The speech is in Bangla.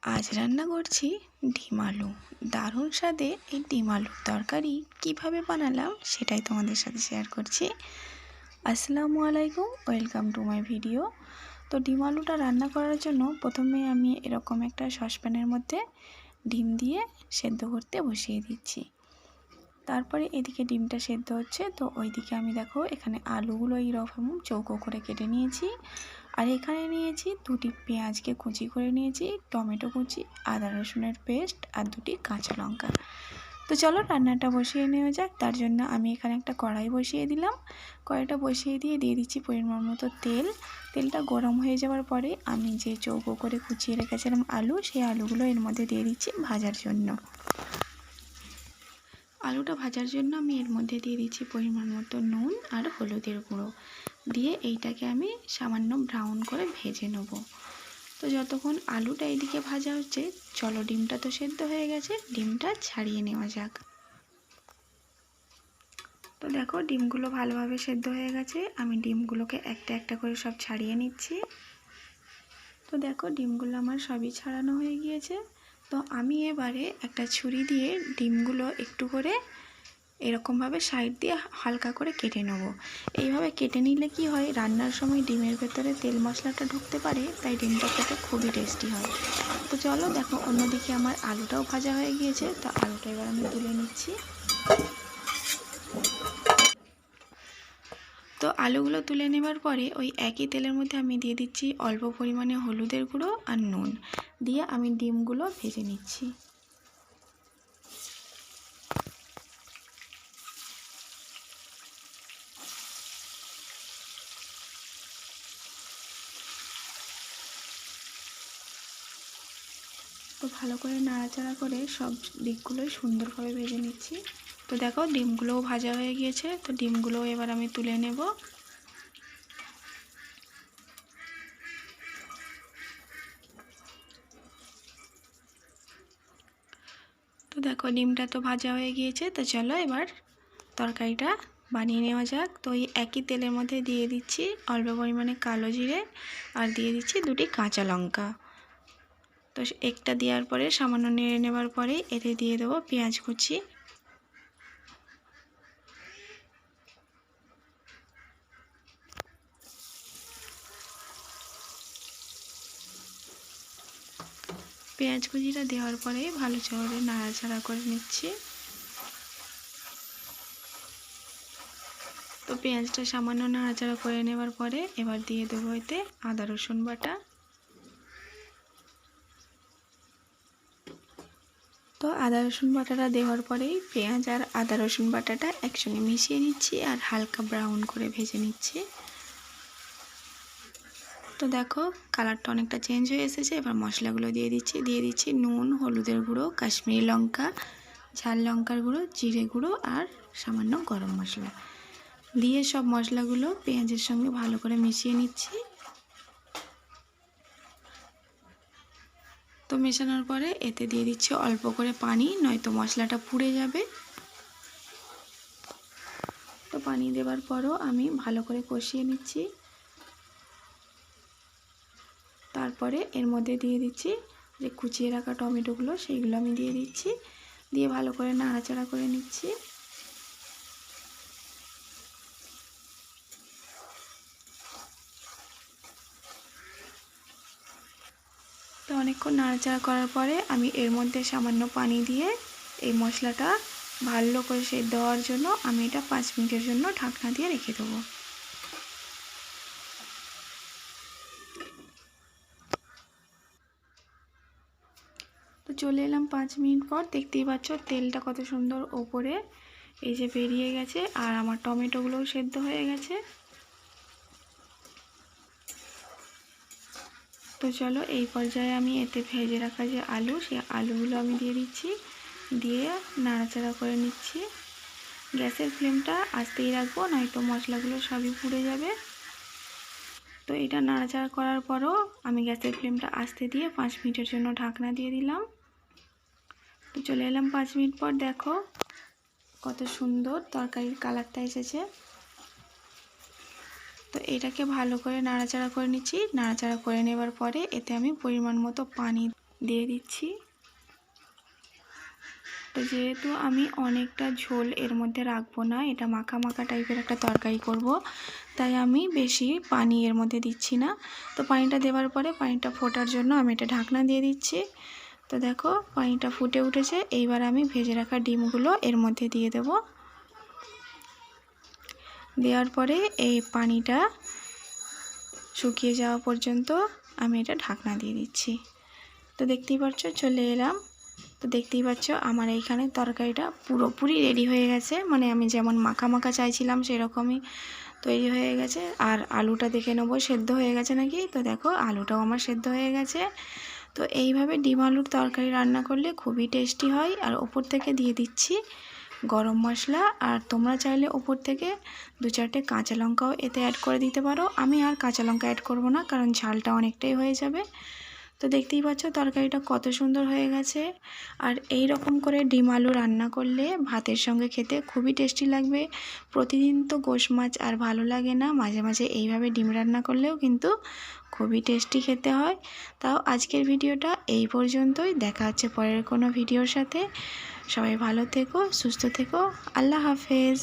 আজ রান্না করছি ডিম আলু। দারুণ স্বাদে এই ডিম আলুর তরকারি কিভাবে বানালাম সেটাই তোমাদের সাথে শেয়ার করছি। আসসালামু আলাইকুম, ওয়েলকাম টু মাই ভিডিও। তো ডিম আলুটা রান্না করার জন্য প্রথমে আমি এরকম একটা সসপ্যানের মধ্যে ডিম দিয়ে সেদ্ধ করতে বসিয়ে দিচ্ছি। তারপরে এদিকে ডিমটা সেদ্ধ হচ্ছে, তো ওইদিকে আমি দেখো এখানে আলুগুলো এইরকম চৌকো করে কেটে নিয়েছি। আর এখানে নিয়েছি দুটি পেঁয়াজকে কুচি করে নিয়েছি, টমেটো কুচি, আদা রসুনের পেস্ট আর দুটি কাঁচা লঙ্কা। তো চলো রান্নাটা বসিয়ে নেওয়া যাক। তার জন্য আমি এখানে একটা কড়াই বসিয়ে দিলাম। কড়াইটা বসিয়ে দিয়ে দিচ্ছি পরিমাণ মতো তেল। তেলটা গরম হয়ে যাওয়ার পরে আমি যে চৌকো করে কুচিয়ে রেখেছিলাম আলু, সেই আলুগুলো এর মধ্যে দিয়ে দিচ্ছি ভাজার জন্য। আলুটা ভাজার জন্য আমি এর মধ্যে দিয়ে দিচ্ছি পরিমাণ মতো নুন আর হলুদের গুঁড়ো দিয়ে এইটাকে আমি সামান্য ব্রাউন করে ভেজে নেব। তো যতক্ষণ আলুটা এইদিকে ভাজা হচ্ছে, চলো ডিমটা তো সেদ্ধ হয়ে গেছে, ডিমটা ছাড়িয়ে নেওয়া যাক। তো দেখো ডিমগুলো ভালোভাবে সেদ্ধ হয়ে গেছে, আমি ডিমগুলোকে একটা একটা করে সব ছাড়িয়ে নিচ্ছি। তো দেখো ডিমগুলো আমার সবই ছাড়ানো হয়ে গিয়েছে। তো আমি এবারে একটা ছুরি দিয়ে ডিমগুলো একটু করে এরকমভাবে সাইড দিয়ে হালকা করে কেটে নেব। এইভাবে কেটে নিলে কি হয়, রান্নার সময় ডিমের ভেতরে তেল মশলাটা ঢুকতে পারে, তাই ডিমটা খেতে খুবই টেস্টি হয়। তো চলো দেখো অন্যদিকে আমার আলুটাও ভাজা হয়ে গিয়েছে, তো আলুটা এবার আমি তুলে নিচ্ছি। তো আলুগুলো তুলে নেবার পরে ওই একই তেলের মধ্যে আমি দিয়ে দিচ্ছি অল্প পরিমাণে হলুদের গুঁড়ো আর নুন দিয়ে আমি ডিমগুলো ভেজে নিচ্ছি। তো ভালো করে নাড়াচাড়া করে সব দিকগুলোই সুন্দরভাবে ভেজে নিচ্ছি। তো দেখো ডিমগুলোও ভাজা হয়ে গিয়েছে, তো ডিমগুলোও এবার আমি তুলে নেব। তো দেখো ডিমটা তো ভাজা হয়ে গিয়েছে, তো চলো এবার তরকারিটা বানিয়ে নেওয়া যাক। তো এই একই তেলের মধ্যে দিয়ে দিচ্ছি অল্প পরিমাণে কালো জিরে আর দিয়ে দিচ্ছি দুটি কাঁচা লঙ্কা। তো একটা দেওয়ার পরে সামান্য নেড়ে নেবার পরে এতে দিয়ে দেবো পেঁয়াজ কুচি। পেঁয়াজ কুচিটা দেওয়ার পরে ভালো করে নাড়াচাড়া করে নিচ্ছি। তো পেঁয়াজটা সামান্য নাড়াচাড়া করে নেবার পরে এবার দিয়ে দেবো এতে আদা রসুন বাটা। তো আদা রসুন বাটাটা দেওয়ার পরেই পেঁয়াজ আর আদা রসুন বাটাটা একসঙ্গে মিশিয়ে নিচ্ছি আর হালকা ব্রাউন করে ভেজে নিচ্ছি। তো দেখো কালারটা অনেকটা চেঞ্জ হয়ে এসেছে। এবার মশলাগুলো দিয়ে দিচ্ছি নুন, হলুদের গুঁড়ো, কাশ্মীরি লঙ্কা, ঝাল লঙ্কার গুঁড়ো, জিরে গুঁড়ো আর সামান্য গরম মশলা দিয়ে সব মশলাগুলো পেঁয়াজের সঙ্গে ভালো করে মিশিয়ে নিচ্ছি। তো মেশানোর পরে এতে দিয়ে দিচ্ছি অল্প করে পানি, নয়তো মশলাটা পুড়ে যাবে। তো পানি দেওয়ার পরও আমি ভালো করে কষিয়ে নিচ্ছি। তারপরে এর মধ্যে দিয়ে দিচ্ছি যে কুচিয়ে রাখা টমেটোগুলো, সেইগুলো আমি দিয়ে দিচ্ছি, দিয়ে ভালো করে নাড়াচাড়া করে নিচ্ছি। তো অনেকক্ষণ নাড়াচাড়া করার পরে আমি এর মধ্যে সামান্য পানি দিয়ে এই মশলাটা ভালো করে সেদ্ধ হওয়ার জন্য আমি এটা 5 মিনিটের জন্য ঢাকনা দিয়ে রেখে দেবো। তো চলে এলাম 5 মিনিট পর, দেখতেই পাচ্ছ তেলটা কত সুন্দর ওপরে এই যে বেরিয়ে গেছে আর আমার টমেটোগুলোও সেদ্ধ হয়ে গেছে। তো চলো এই পর্যায়ে আমি এতে ভেজে রাখা যে আলু, সেই আলুগুলো আমি দিয়ে দিচ্ছি, দিয়ে নাড়াচাড়া করে নিচ্ছি। গ্যাসের ফ্লেমটা আস্তেই রাখবো, নয়তো মশলাগুলো সবই পুড়ে যাবে। তো এটা নাড়াচাড়া করার পরও আমি গ্যাসের ফ্লেমটা আস্তে দিয়ে 5 মিনিটের জন্য ঢাকনা দিয়ে দিলাম। তো চলে এলাম 5 মিনিট পর, দেখো কত সুন্দর তরকারির কালারটা এসেছে। তো এটাকে ভালো করে নাড়াচাড়া করে নিচ্ছি। নাড়াচাড়া করে নেবার পরে এতে আমি পরিমাণ মতো পানি দিয়ে দিচ্ছি। তো যেহেতু আমি অনেকটা ঝোল এর মধ্যে রাখবো না, এটা মাখা মাখা টাইপের একটা তরকারি করব, তাই আমি বেশি পানি এর মধ্যে দিচ্ছি না। তো পানিটা দেওয়ার পরে পানিটা ফোটার জন্য আমি এটা ঢাকনা দিয়ে দিচ্ছি। তো দেখো পানিটা ফুটে উঠেছে। এইবার আমি ভেজে রাখা ডিমগুলো এর মধ্যে দিয়ে দেব। দেওয়ার পরে এই পানিটা শুকিয়ে যাওয়া পর্যন্ত আমি এটা ঢাকনা দিয়ে দিচ্ছি। তো দেখতেই পাচ্ছ চলে এলাম। তো দেখতেই পাচ্ছ আমার এইখানে তরকারিটা পুরোপুরি রেডি হয়ে গেছে, মানে আমি যেমন মাখা মাখা চাইছিলাম সেরকমই তৈরি হয়ে গেছে। আর আলুটা দেখে নেবো সেদ্ধ হয়ে গেছে নাকি। তো দেখো আলুটাও আমার সেদ্ধ হয়ে গেছে। তো এইভাবে ডিম আলুর তরকারি রান্না করলে খুবই টেস্টি হয়। আর ওপর থেকে দিয়ে দিচ্ছি গরম মশলা, আর তোমরা চাইলে ওপর থেকে 2-4টে কাঁচা লঙ্কাও এতে অ্যাড করে দিতে পারো। আমি আর কাঁচা লঙ্কা অ্যাড করব না, কারণ ঝালটা অনেকটাই হয়ে যাবে। তো দেখতেই পাচ্ছ তরকারিটা কত সুন্দর হয়ে গেছে। আর এই রকম করে ডিম আলু রান্না করলে ভাতের সঙ্গে খেতে খুবই টেস্টি লাগবে। প্রতিদিন তো গোশ মাছ আর ভালো লাগে না, মাঝে মাঝে এইভাবে ডিম রান্না করলেও কিন্তু খুবই টেস্টি খেতে হয়। তাও আজকের ভিডিওটা এই পর্যন্তই। দেখা হচ্ছে পরের কোনো ভিডিওর সাথে। সবাই ভালো থেকো, সুস্থ থেকো। আল্লাহ হাফেজ।